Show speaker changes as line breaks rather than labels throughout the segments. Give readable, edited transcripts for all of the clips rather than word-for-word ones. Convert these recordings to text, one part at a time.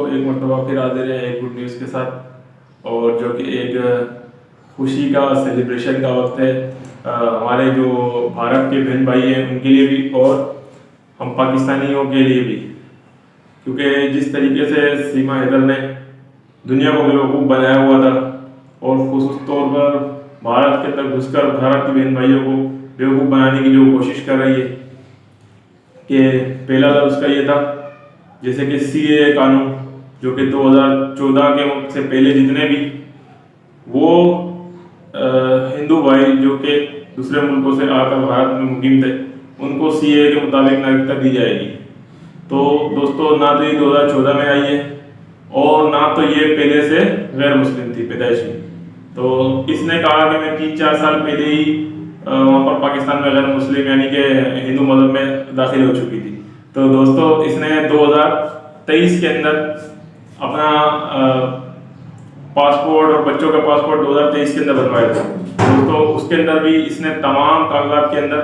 दोस्तों, एक मरतबा फिर हाजिर हैं एक गुड न्यूज़ के साथ, और जो कि एक खुशी का सेलिब्रेशन का वक्त है हमारे जो भारत के बहन भाई हैं उनके लिए भी और हम पाकिस्तानियों के लिए भी। क्योंकि जिस तरीके से सीमा हैदर ने दुनिया को बेवकूफ़ बनाया हुआ था और खुसूस तौर पर भारत के अंदर घुसकर भारत के बहन भाइयों को बेवकूफ़ बनाने की जो कोशिश कर रही है, कि पहला लफ्ज़ उसका ये था जैसे कि CAA कानून, जो कि 2014 के वक्त से पहले जितने भी वो हिंदू भाई जो कि दूसरे मुल्कों से आकर भारत में मुकीम थे उनको CAA के मुताबिक नागरिकता दी जाएगी। तो दोस्तों, ना तो ये 2014 में आई है और ना तो ये पहले से गैर मुस्लिम थी पैदाइशी। तो इसने कहा कि मैं 3-4 साल पहले ही वहाँ पर पाकिस्तान में गैर मुस्लिम यानी कि हिंदू मज़हब में दाखिल हो चुकी थी। तो दोस्तों, इसने 2023 के अंदर अपना पासपोर्ट और बच्चों का पासपोर्ट 2023 के अंदर बनवाया था। दोस्तों, उसके अंदर भी इसने तमाम कागजात के अंदर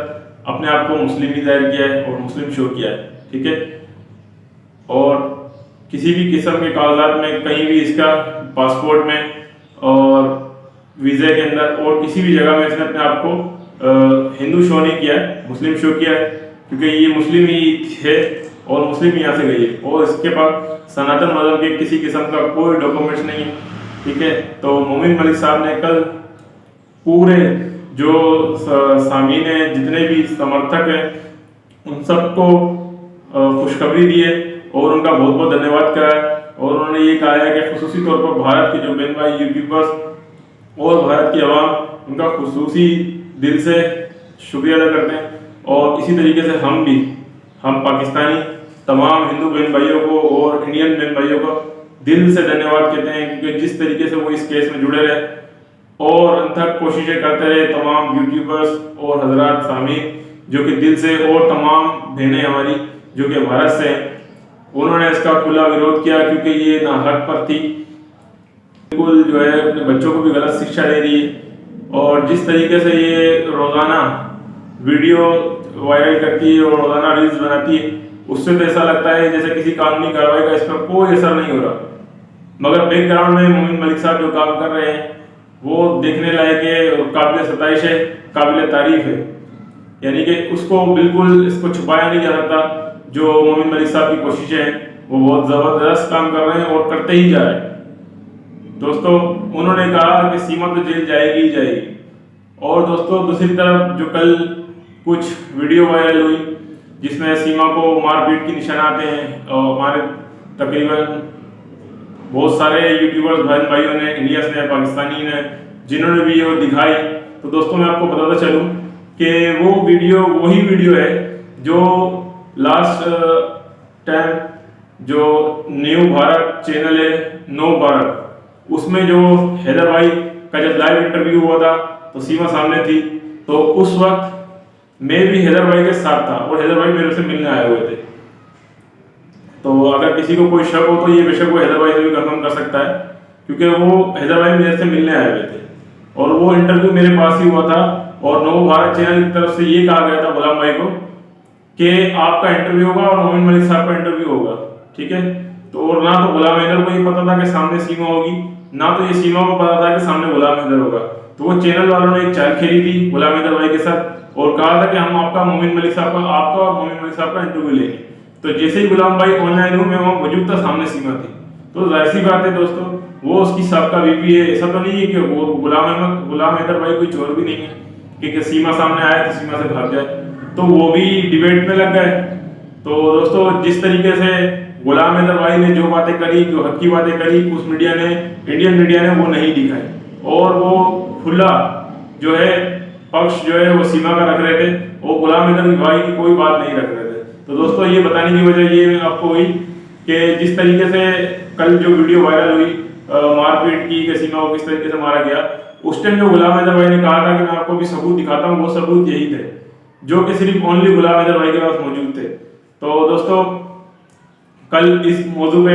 अपने आप को मुस्लिम ही जाहिर किया है और मुस्लिम शो किया है, ठीक है। और किसी भी किस्म के कागजात में कहीं भी इसका पासपोर्ट में और वीज़े के अंदर और किसी भी जगह में इसने अपने आप को हिंदू शो नहीं किया है, मुस्लिम शो किया है, क्योंकि ये मुस्लिम ही है और मुस्लिम ही यहाँ से गई है और इसके पास सनातन मज़हब के किसी किस्म का कोई डॉक्यूमेंट्स नहीं है, ठीक है। तो मोमिन मलिक साहब ने कल पूरे जो सामीन है, जितने भी समर्थक हैं, उन सबको खुशखबरी दी है और उनका बहुत बहुत धन्यवाद करा है। और उन्होंने ये कहा है कि खुसूसी तौर पर भारत के जो बहन भाई यूट्यूबर्स और भारत की आवाम, उनका खुसूसी दिल से शुक्रिया अदा करते हैं। और इसी तरीके से हम पाकिस्तानी तमाम हिंदू बहन भाइयों को और इंडियन बहन भाइयों को दिल से धन्यवाद कहते हैं, क्योंकि जिस तरीके से वो इस केस में जुड़े रहे और अनथक कोशिशें करते रहे तमाम यूट्यूबर्स और हजरात सामीन जो कि दिल से, और तमाम बहनें हमारी जो कि भारत से हैं, उन्होंने इसका खुला विरोध किया, क्योंकि ये नाहक पर थी, बिल्कुल जो है अपने बच्चों को भी गलत शिक्षा दे रही है। और जिस तरीके से ये रोज़ाना वीडियो वायरल करती है और रोज़ाना रील्स बनाती है, उससे तो ऐसा लगता है जैसे किसी कानूनी कार्रवाई का इस पर कोई असर नहीं हो रहा। मगर बैकग्राउंड में मोमिन मलिक साहब जो काम कर रहे हैं वो देखने लायक है, काबिल सताइश है, काबिल तारीफ है। यानी कि उसको बिल्कुल इसको छुपाया नहीं जा सकता। जो मोमिन मलिक साहब की कोशिशें हैं वो बहुत ज़बरदस्त काम कर रहे हैं और करते ही जा रहे हैं। दोस्तों, उन्होंने कहा कि सीमा तो जेल जाएगी ही जाएगी। और दोस्तों, दूसरी तरफ जो कल कुछ वीडियो वायरल हुई जिसमें सीमा को मारपीट के निशान आते हैं, और हमारे तकरीबन बहुत सारे यूट्यूबर्स भाइयों ने, इंडिया से, पाकिस्तानी ने, जिन्होंने भी ये दिखाई। तो दोस्तों, मैं आपको बताता चलूँ कि वो वीडियो वही वीडियो है जो लास्ट टाइम जो न्यू भारत चैनल है, नो भारत, उसमें जो हैदर भाई का जब लाइव इंटरव्यू हुआ था तो सीमा सामने थी। तो उस वक्त मैं भी हैदर भाई के साथ था और हैदर भाई मेरे से मिलने आए हुए थे। तो अगर किसी को कोई शक हो तो ये बेशक वो हैदर भाई से भी कंफर्म कर सकता है, क्योंकि वो हैदर भाई मेरे से मिलने आए हुए थे और वो इंटरव्यू मेरे पास ही हुआ था। और नव भारत चैनल की तरफ से ये कहा गया था गुलाम भाई को कि आपका इंटरव्यू होगा और मोमिन मलिक साहब का इंटरव्यू होगा, ठीक है। तो और ना तो गुलाम हैदर को ये पता था कि सामने सीमा होगी, ना तो ये सीमा को पता था कि सामने गुलाम हैदर होगा। तो वो चैनल वालों ने एक चाल खेली थी गुलाम हैदर भाई के साथ और कहा था कि हम आपका मोमिन मलिक साहब का और मोमिन मलिक साहब का इंटरव्यू लेंगे। तो जैसे ही गुलाम भाई ऑनलाइन हुए, मैं वहाँ मौजूद था, सामने सीमा थी। तो जाहिर सी बात है दोस्तों, वो उसकी साहब VP है। ऐसा तो नहीं है कि वो गुलाम हैदर भाई कोई चोर भी नहीं है कि सीमा सामने आए तो सीमा से भाग जाए। तो वो भी डिबेट में लग गए। तो दोस्तों, जिस तरीके से गुलाम हैदर भाई ने जो बातें करी, जो हक की बातें करी, उस मीडिया ने, इंडियन मीडिया ने वो नहीं दिखाई और वो खुला जो है पक्ष जो है वो सीमा का रख रहे थे, वो गुलाम हैदर भाई की कोई बात नहीं रख रहे थे। तो दोस्तों, ये बताने की वजह ये आपको हुई कि जिस तरीके से कल जो वीडियो वायरल हुई मारपीट की, कि सीमा को किस तरीके से मारा गया, उस टाइम जो गुलाम हैदर भाई ने कहा था कि मैं आपको भी सबूत दिखाता हूँ, वो सबूत यही थे जो कि सिर्फ ओनली गुलाम हैदर भाई के पास मौजूद थे। तो दोस्तों, कल इस मौजू पे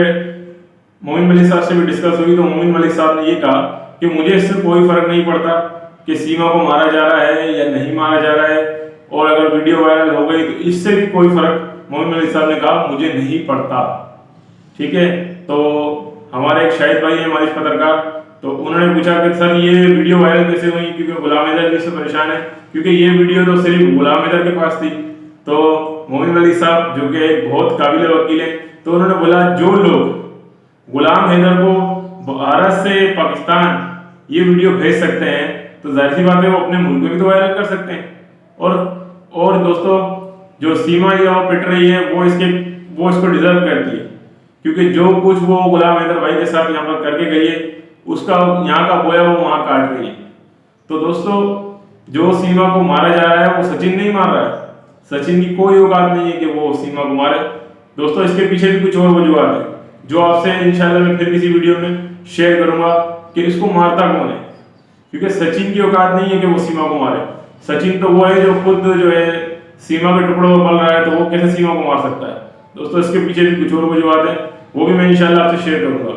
मोमिन मलिक साहब से भी डिस्कस हुई। तो मोमिन मलिक साहब ने ये कहा कि मुझे इससे कोई फर्क नहीं पड़ता कि सीमा को मारा जा रहा है या नहीं मारा जा रहा है, और अगर वीडियो वायरल हो गई तो इससे भी कोई फर्क, मोमिन मलिक साहब ने कहा, मुझे नहीं पड़ता, ठीक है। तो हमारे एक शाहिद भाई है मारिश पत्रकार, तो उन्होंने पूछा कि सर ये वीडियो वायरल कैसे हुई, क्योंकि गुलाम हैदर भी इससे परेशान है, क्योंकि ये वीडियो तो सिर्फ गुलाम हैदर के पास थी। तो मोमिन मलिक साहब जो कि एक बहुत काबिल वकील हैं, तो उन्होंने बोला जो लोग गुलाम हैदर को भारत से पाकिस्तान ये वीडियो भेज सकते हैं तो जाहिर सी बात है वो अपने मुल्क में भी तो वायरल कर सकते हैं। और दोस्तों जो सीमा ये पिट रही है वो इसको डिजर्व करती है, क्योंकि जो कुछ वो गुलाम हैदर भाई के साथ यहाँ पर करके गई है उसका यहाँ का बोया वो वहाँ काट रही है। तो दोस्तों जो सीमा को मारा जा रहा है वो सचिन नहीं मार रहा है, सचिन की कोई औकात नहीं है कि वो सीमा को मारे। दोस्तों इसके पीछे भी कुछ और वजूहत है जो आपसे इंशाल्लाह मैं फिर किसी वीडियो में शेयर करूंगा कि इसको मारता कौन है, क्योंकि सचिन की औकात नहीं है कि वो सीमा को मारे। सचिन तो वो है जो खुद जो है सीमा के टुकड़ों में पल रहा है, तो वो कैसे सीमा को मार सकता है। दोस्तों इसके पीछे भी कुछ और वजूहत है, वो भी मैं इंशाल्लाह आपसे शेयर करूंगा।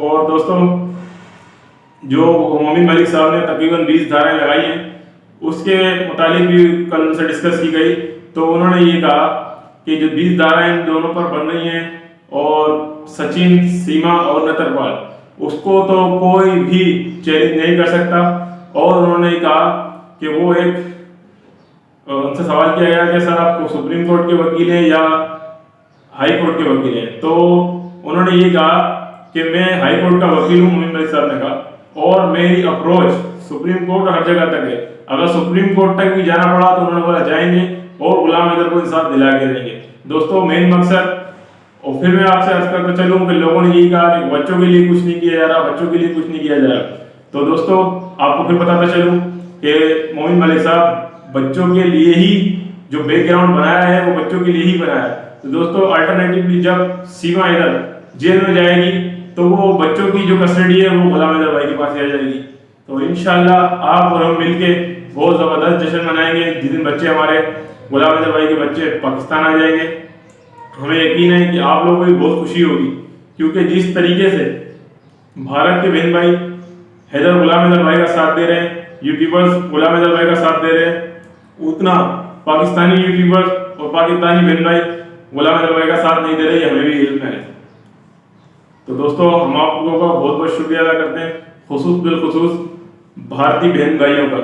और दोस्तों जो मोमिन मलिक साहब ने तकरीबन 20 धाराएं लगाई हैं उसके मुतालिक भी कल उनसे डिस्कस की गई, तो उन्होंने ये कहा कि जो 20 धाराएं इन दोनों पर बन रही हैं और सचिन, सीमा और नेत्रपाल, उसको तो कोई भी चैलेंज नहीं कर सकता। और उन्होंने कहा कि वो एक उनसे सवाल किया गया कि सर आपको सुप्रीम कोर्ट के वकील हैं या हाई कोर्ट के वकील हैं, तो उन्होंने ये कहा कि मैं हाई कोर्ट का वकील हूँ, मोमिन मलिक साहब ने कहा, और मेरी अप्रोच सुप्रीम कोर्ट हर जगह तक है। अगर सुप्रीम कोर्ट तक भी जाना पड़ा तो उन्होंने बोला जाएंगे और गुलाम हैदर को इंसाफ दिला के रहेंगे। दोस्तों मेन मकसद, और फिर मैं आपसे अर्ज करता चलूं कि लोगों ने यही कहा कि बच्चों के लिए कुछ नहीं किया जा रहा, बच्चों के लिए कुछ नहीं किया जा रहा। तो दोस्तों आपको फिर बताता चलूं कि मोमिन मलिक साहब बच्चों के लिए ही जो बैकग्राउंड बनाया है वो बच्चों के लिए ही बनाया है। तो दोस्तों अल्टरनेटिवली जब सीमा हैदर जेल में जाएगी तो वो बच्चों की जो कस्टडी है वो गुलाम हैदर भाई के पास आ जाएगी। तो इंशाल्लाह आप और हम मिलके बहुत जबरदस्त जश्न मनाएंगे जिस दिन बच्चे हमारे गुलाम हैदर भाई के बच्चे पाकिस्तान आ जाएंगे। हमें यकीन है कि आप लोगों को भी बहुत खुशी होगी, क्योंकि जिस तरीके से भारत के बहन भाई गुलाम हैदर भाई का साथ दे रहे हैं, यूट्यूबर्स गुलाम हैदर भाई का साथ दे रहे हैं, उतना पाकिस्तानी यूट्यूबर्स और पाकिस्तानी बहन भाई गुलाम हैदर भाई का साथ नहीं दे रहे, हमें भी इल्म है। तो दोस्तों हम आप लोगों का बहुत बहुत शुक्रिया अदा करते हैं, खुसूस बिलखुसूस भारतीय बहन भाइयों का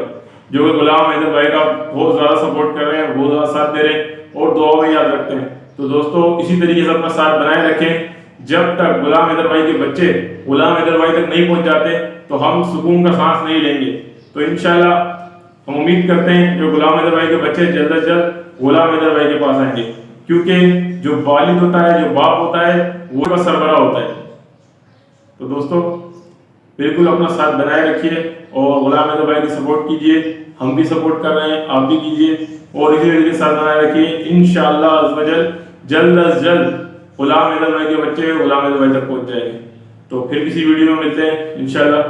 जो गुलाम हैदर भाई का बहुत ज़्यादा सपोर्ट कर रहे हैं, बहुत ज़्यादा साथ दे रहे हैं और दुआ में याद रखते हैं। तो दोस्तों इसी तरीके से अपना साथ बनाए रखें। जब तक गुलाम हैदर भाई के बच्चे गुलाम हैदर भाई तक नहीं पहुंच जाते तो हम सुकून का सांस नहीं लेंगे। तो इंशाल्लाह हम उम्मीद करते हैं कि गुलाम हैदर भाई के बच्चे जल्द से जल्द गुलाम हैदर भाई के पास आएंगे, क्योंकि जो वालिद होता है, जो बाप होता है, वो का सरबराह होता है। तो दोस्तों बिल्कुल अपना साथ बनाए रखिए और गुलाम हैदर भाई की सपोर्ट कीजिए, हम भी सपोर्ट कर रहे हैं, आप भी कीजिए और इसी तरीके से साथ बनाए रखिए। इंशाअल्लाह अज़्वजल जल्द अज जल्द गुलाम हैदर भाई के बच्चे गुलाम हैदर भाई तक पहुंच जाएंगे। तो फिर किसी वीडियो में मिलते हैं इंशाअल्लाह।